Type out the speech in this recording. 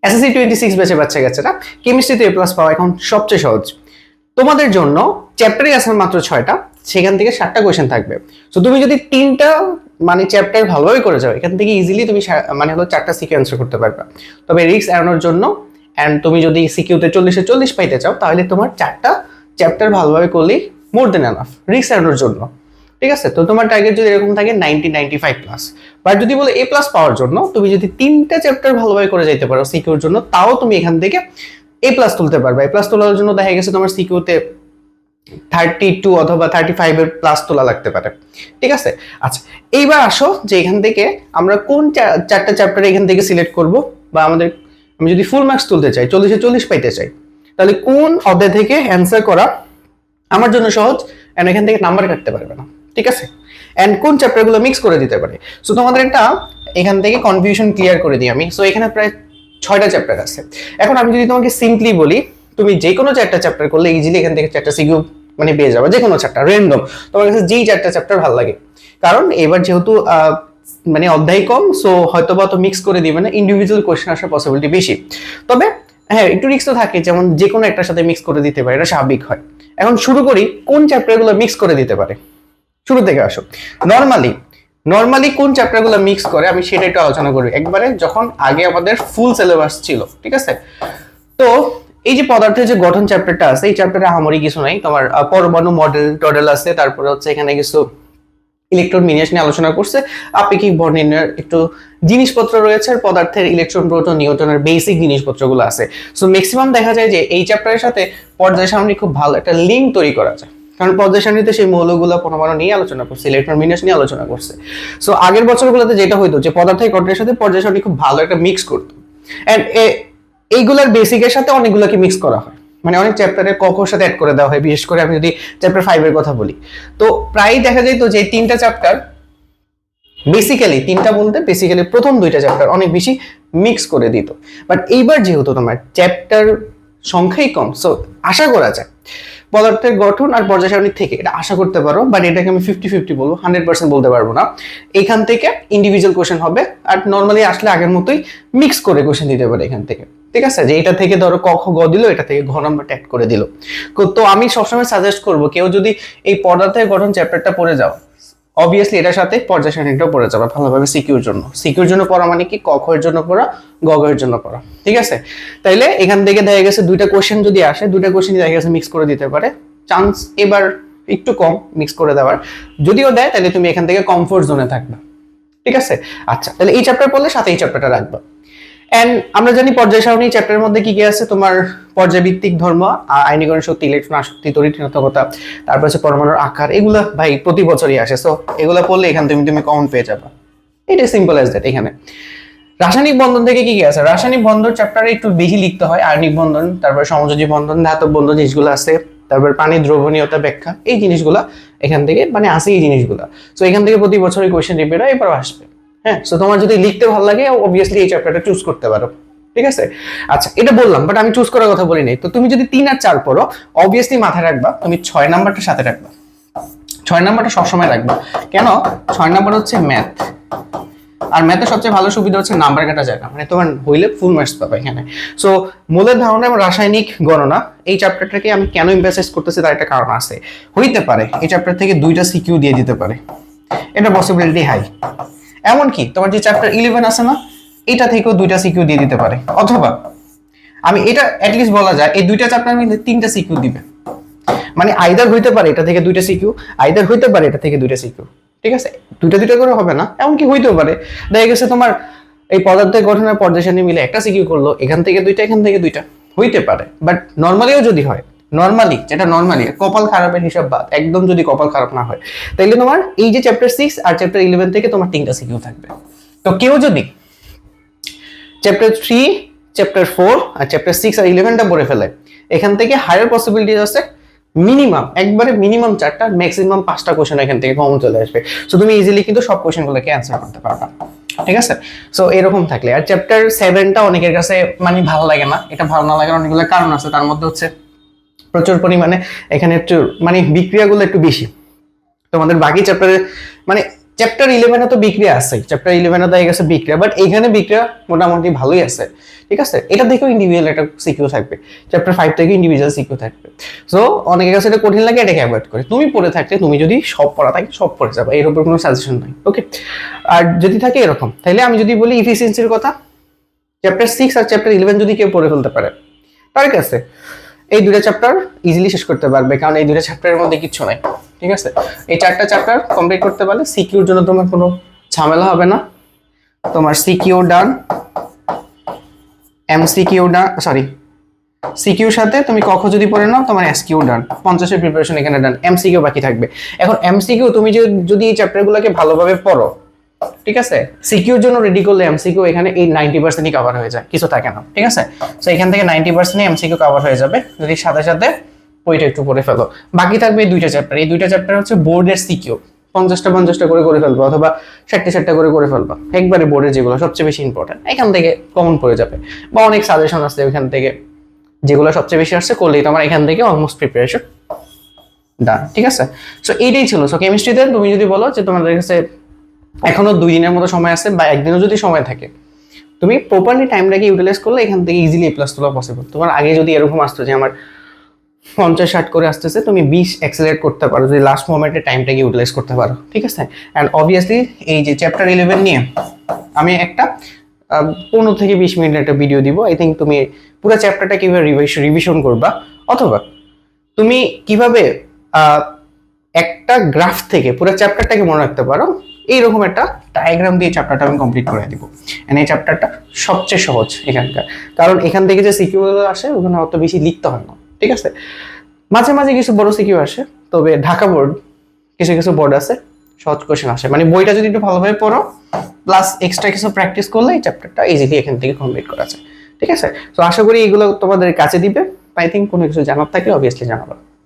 SSC 26 ব্যাচে বাচ্চা কাচ্চারা কেমিস্ট্রিতে এ প্লাস পাওয়া এখন সবচেয়ে সহজ। তোমাদের জন্য চ্যাপ্টারই আছে মাত্র 6টা, সেখান থেকে 7টা কোয়েশ্চেন থাকবে। সো তুমি যদি 3টা মানে চ্যাপ্টার ভালোভাবে করে যাও, এখান থেকে ইজিলি তুমি মানে হলো 4টা সিকিউ অ্যান্সার করতে পারবে। তবে রিস্ক এড়ানোর জন্য অ্যান্ড তুমি যদি সিকিউতে 40-এ 40 পাইতে চাও, তাহলে তোমার 4টা চ্যাপ্টার ভালোভাবে করলেই মোর দেন এনাফ রিস্ক এড়ানোর জন্য। ঠিক আছে, তো তোমার টার্গেট যদি এরকম থাকে 90-95 প্লাস, বাট যদি বলে এ প্লাস পাওয়ার জন্য তুমি যদি 3টা চ্যাপ্টার ভালোভাবে করে যাইতে পারো সিকিউর জন্য, তাও তুমি এখান থেকে এ প্লাস তুলতে পারবে। এ প্লাস তোলার জন্য দেখা গেছে তোমার সিকিউতে 32 অথবা 35 এর প্লাস তোলা লাগতে পারে। ঠিক আছে, আচ্ছা এইবার আসো যে এখান থেকে আমরা কোন 4টা চ্যাপ্টার এখান থেকে সিলেক্ট করব, বা আমি যদি ফুল মার্কস তুলতে চাই, 40-এ 40 পাইতে চাই, তাহলে কোন অধ্যায় থেকে অ্যান্সার করা আমার জন্য সহজ এন্ড এখান থেকে নাম্বার কাটতে পারবে না। ঠিক আছে, এন্ড কোন চ্যাপ্টারগুলো মিক্স করে দিতে পারে। সো তোমাদের একটা এখান থেকে কনফিউশন ক্লিয়ার করে দিই আমি। সো এখানে প্রায় 6টা চ্যাপ্টার আছে। এখন আমি যদি তোমাকে সিম্পলি বলি, তুমি যে কোনো 4টা চ্যাপ্টার করলে ইজিলি এখান থেকে 4টা সিকিউ মানে পেয়ে যাবে, যে কোনো 4টা র্যান্ডম তোমার কাছে যেই 4টা চ্যাপ্টার ভালো লাগে। কারণ এবার যেহেতু মানে অধ্যায় কম, সো হয়তো বা তো মিক্স করে দিবে না, ইন্ডিভিজুয়াল কোয়েশ্চেন আসার পসিবিলিটি বেশি। তবে হ্যাঁ, একটু রিস্ক তো থাকে, যেমন যে কোনো একটার সাথে মিক্স করে দিতে পারে, এটা স্বাভাবিক হয়। এখন শুরু করি কোন চ্যাপ্টারগুলো মিক্স করে দিতে পারে। শুরু থেকে আসো। নরমালি কোন চ্যাপ্টারগুলো মিক্স করে আমি সেটা একটু আলোচনা করি একবারে, যখন আগে আমাদের ফুল সিলেবাস ছিল। ঠিক আছে, তো এই যে পদার্থের যে গঠন চ্যাপ্টারটা আছে, এই চ্যাপ্টারে আহামরি কিছু নাই, তোমার পরমাণু মডেল আছে, তারপরে হচ্ছে এখানে কিছু ইলেকট্রন বিন্যাস নিয়ে আলোচনা করছে, আপেক্ষিক ভর নির্ণয়ের একটু জিনিসপত্র রয়েছে, আর পদার্থের ইলেকট্রন প্রোটন নিউটনের বেসিক জিনিসপত্রগুলো আছে। সো ম্যাক্সিমাম দেখা যায় যে এই চ্যাপ্টারের সাথে পর্যায় সারণী খুব ভালো একটা লিঙ্ক তৈরি করা যায়, কারণ পর্যায় সারণীতে সেই মৌলগুলো পরমাণু নিয়ে আলোচনা করছে, ইলেকট্রন বিন্যাস নিয়ে আলোচনা করছে। সো আগের বছরগুলোতে যেটা হইতো যে পদার্থের গঠনের সাথে পর্যায় সারণী খুব ভালো একটা মিক্স করতো, এন্ড এইগুলার বেসিকের সাথে অনেকগুলোকে মিক্স করা হয়, মানে অনেক চ্যাপ্টারে কখর সাথে অ্যাড করে দেওয়া হয়। বিশেষ করে আমি যদি চ্যাপ্টার 5 এর কথা বলি, তো প্রায় দেখা যায় তো যে 3টা চ্যাপ্টার বেসিক্যালি, 3টা বলতে বেসিক্যালি প্রথম 2টা চ্যাপ্টার অনেক বেশি মিক্স করে দিত। বাট এইবার যেহেতু তোমার চ্যাপ্টার সংখ্যাই কম, সো আশা করা যায় পদার্থের গঠন আর পর্যায় সারণী থেকে এটা আশা করতে পারো, বাট এটাকে আমি 50-50 বলবো, 100% বলতে পারবো না। এখান থেকে ইন্ডিভিজুয়াল কোশ্চেন হবে, আর নর্মালি আসলে আগের মতোই মিক্স করে কোশ্চেন দিতে পারে এখান থেকে। ঠিক আছে, যে এটা থেকে ধরো ক খ গ দিল, এটা থেকে ঘ নাম্বারটা অ্যাড করে দিল। তো আমি সবসময় সাজেস্ট করবো, কেউ যদি এই পদার্থের গঠন চ্যাপ্টারটা পড়ে যাও, অবভিয়াসলি এটার সাথে পর্যায় সারণীটাও পড়ে যাবে ভালোভাবে সিকিউর জন্য পড়া, মানে কি ক খ এর জন্য পড়া, গ ঘ এর জন্য পড়া। ঠিক আছে, তাইলে এখান থেকে দেখা গেছে 2টা কোশ্চেন যদি আসে, 2টা কোশ্চেন দেখা গেছে মিক্স করে দিতে পারে, চান্স এবার একটু কম মিক্স করে দেওয়ার। যদিও দেয় তাহলে তুমি এখান থেকে কমফোর্ট জোনে থাকবে। ঠিক আছে, আচ্ছা তাহলে এই চ্যাপ্টার পড়লে সাথে এই চ্যাপ্টারটা রাখবা। এন্ড আমরা জানি পর্যায় সারণী চ্যাপ্টারের মধ্যে কি কি আছে, তোমার পর্যায়ভিত্তিক ধর্ম, আয়নীকরণ শক্তি, ইলেকট্রন আসক্তি, তড়িৎ ঋণাত্মকতা, তারপর হচ্ছে পরমাণুর আকার, এগুলা ভাই প্রতি বছরই আসে। সো এগুলা পড়লে এখান তুমি কমন পেয়ে যাবা, এটা সিম্পল অ্যাজ দ্যাট। এখানে রাসায়নিক বন্ধন থেকে কি কি আছে, রাসায়নিক বন্ধন চ্যাপ্টারে একটু বেশি লিখতে হয়, আয়নিক বন্ধন, তারপর সমযোজী বন্ধন, ধাতব বন্ধন জিনিসগুলো আছে, তারপর পানির দ্রবণীয়তা ব্যাখ্যা, এই জিনিসগুলা এখান থেকে মানে আসে এই জিনিসগুলা। সো এখান থেকে প্রতি বছরই কোয়েশ্চেন রিপিট হয়, এবার আসবে। হ্যাঁ, সো তোমার যদি লিখতে ভালো লাগে অবভিয়াসলি এই চ্যাপ্টারটা চুজ করতে পারো। ঠিক আছে, আচ্ছা এটা বললাম, বাট আমি চুজ করার কথা বলি নাই। তো তুমি যদি 3 আর 4 পড়ো, অবভিয়াসলি মাথায় রাখবা তুমি 6 নাম্বারটা সাথে রাখবা, 6 নাম্বারটা সবসময় রাখবা। কেন? 6 নাম্বার হচ্ছে ম্যাথ, আর ম্যাথের সবচেয়ে ভালো সুবিধা হচ্ছে নাম্বার কাটা জায়গা, মানে তোমার হইলে ফুল মার্কস পাবে এখানে। সো মূলের ধারণা এবং রাসায়নিক গণনা, এই চ্যাপ্টারটাকে আমি কেন এমফাসাইজ করতেছি তার একটা কারণ আছে। হইতে পারে এই চ্যাপ্টার থেকে 2টা সিকিউ দিয়ে দিতে পারে, এটা পসিবিলিটি হাই। এমনকি তোমার যে চ্যাপ্টার 11 আছে না, এটা থেকেও 2টা সিকিউ দিয়ে দিতে পারে, অথবা আমি এটা অ্যাটলিস্ট বলা যায় এই 2টা চ্যাপ্টার মিলে 3টা সিকিউ দিবে, মানে আইদার হইতে পারে এটা থেকে 2টা সিকিউ, আইদার হইতে পারে এটা থেকে 2টা সিকিউ। ঠিক আছে, 2টা করে হবে না, এমনকি হইতেও পারে দেখা গেছে তোমার এই পদার্থের গঠনের পর্যায় সারণী মিলে একটা সিকিউ করলো, এখান থেকে 2টা, এখান থেকে 2টা, হইতে পারে। বাট নর্মালিও যদি হয়, নর্মালি যেটা নর্মালি কপাল খারাপের হিসাব বাদ, একদম যদি কপাল খারাপ না হয়, তাইলে তোমার এই যে চ্যাপ্টার 6 আর চ্যাপ্টার 11 থেকে তোমার 3টা সিকিউ থাকবে। তো কেউ যদি চ্যাপ্টার 3, চ্যাপ্টার 4 আর চ্যাপ্টার 6 আর 11টা পড়ে ফেলে, এখান থেকে হায়ার পসিবিলিটি আছে মিনিমাম, একবারে মিনিমাম 4টা, ম্যাক্সিমাম 5টা কোশ্চেন এখান থেকে কমন চলে আসবে। সো তুমি ইজিলি কিন্তু সব কোশ্চেনগুলোকে অ্যান্সার করতে পারবা। ঠিক আছে, সো এরকম থাকলে। আর চ্যাপ্টার 7টা অনেকের কাছে মানে ভালো লাগে না, এটা ভালো না লাগার অনেকগুলো কারণ আছে, তার মধ্যে হচ্ছে প্রচুর পরিমাণে এখানে একটু মানে বিক্রিয়াগুলো একটু বেশি। তোমাদের বাকি চ্যাপ্টারে মানে চ্যাপ্টার 11 তো বিক্রিয়া আছে, চ্যাপ্টার 11 তো গেছে বিক্রিয়া, বাট এইখানে বিক্রিয়া মোটামুটি ভালোই আছে, ঠিক আছে। এটা দেখেও ইন্ডিভিজুয়াল একটা সিকিউ থাকবে, চ্যাপ্টার 5 থেকে ইন্ডিভিজুয়াল সিকিউ থাকবে। সো অনেকের কাছে এটা কঠিন লাগে, এটাকে অ্যাভয়েড করে তুমি পড়ে থাকলে, তুমি যদি সব পড়া থাকে সব পড়ে যাবে, এর উপর কোনো সাজেশন নাই, ওকে। আর যদি থাকে এরকম, তাহলে আমি যদি বলি ইফিসিয়েন্সির কথা, চ্যাপ্টার 6 আর চ্যাপ্টার 11 যদি কেউ পড়ে ফেলতে পারে, তার কাছে এই দুটো চ্যাপ্টার ইজিলি শেষ করতে পারবে, কারণ এই দুটো চ্যাপ্টারের মধ্যে কিচ্ছু নাই, ঠিক আছে। এই 4টা চ্যাপ্টার কমপ্লিট করতে পারলে সিকিউর জন্য তোমার কোনো ঝামেলা হবে না, তোমার সিকিউ ডান, এমসিকিউ ডান, সরি সিকিউর সাথে তুমি কখ যদি পড়ে নাও তোমার এসকিউ ডান, 50-এর প্রিপারেশন এখানে ডান, এমসিকিউ বাকি থাকবে। এখন এমসিকিউ তুমি যদি এই চ্যাপ্টারগুলোকে ভালোভাবে পড়ো, ঠিক আছে, সিকিউর জন্য রেডি করলে এমসিকিউ এখানে এই 90%ই কভার হয়ে যায়, কিছু থাকে না, ঠিক আছে। সো এখান থেকে 90%ই এমসিকিউ কভার হয়ে যাবে যদি সাথে সাথে ওইটা একটু পড়ে ফেলো। বাকি থাকবে এই দুইটা চ্যাপ্টার, এই দুইটা চ্যাপ্টার হচ্ছে বোর্ডের সিকিউ, 50টা করে ফেলবো, অথবা 60টা করে ফেলবো, একবারে বোর্ডের যেগুলো সবচেয়ে বেশি ইম্পর্টেন্ট এখান থেকে কমন পড়ে যাবে, বা অনেক সাজেশন আছে ওইখান থেকে, যেগুলো সবচেয়ে বেশি আসছে করলেই তোমার এখান থেকে অলমোস্ট প্রিপারেশন ডান, ঠিক আছে। সো এইটাই ছিল। সো কেমিস্ট্রিতে তুমি যদি বলো যে তোমাদের কাছে এখনো 2 দিনের মতো সময় আছে, বা একদিনও যদি সময় থাকে, তুমি প্রপারলি টাইমটাকে ইউটিলাইজ করলে এখান থেকে ইজিলি এ প্লাস তোলা পসিবল। তোমার আগে যদি এরকম আসতো যে আমার 50-60 করে আসতেছে, তুমি 20 অ্যাক্সেলারেট করতে পারো যদি লাস্ট মোমেন্টে টাইমটাকে ইউটিলাইজ করতে পারো, ঠিক আছে। অ্যান্ড অবভিয়াসলি এই যে চ্যাপ্টার 11 নিয়ে আমি একটা 15 থেকে 20 মিনিটের একটা ভিডিও দিব। আই থিঙ্ক তুমি পুরো চ্যাপ্টারটা কিভাবে রিভিশন করবা, অথবা তুমি কিভাবে একটা গ্রাফ থেকে পুরো চ্যাপ্টারটাকে মনে রাখতে পারো, এইরকম একটা ডায়াগ্রাম দিয়ে চ্যাপ্টারটা আমি কমপ্লিট করে দিব। এন্ড এই চ্যাপ্টারটা সবচেয়ে সহজ এখানকার, কারণ এখান থেকে যে সিকিউগুলো আসে ওখানে অত বেশি লিখতে হয় না, ঠিক আছে। মাঝে মাঝে কিছু বড় সিকিউ আসে, তবে ঢাকা বোর্ড কিছু বোর্ড আছে সহজ কোশ্চেন আসে, মানে বইটা যদি একটু ভালোভাবে পড়ো প্লাস এক্সট্রা কিছু প্র্যাকটিস করলে এই চ্যাপ্টারটা ইজিলি এখান থেকে কমপ্লিট করা যায়, ঠিক আছে। তো আশা করি এগুলো তোমাদের কাছে দিবে। আই থিঙ্ক কোনো কিছু জানার থাকলে অবভিয়াসলি জানাবো।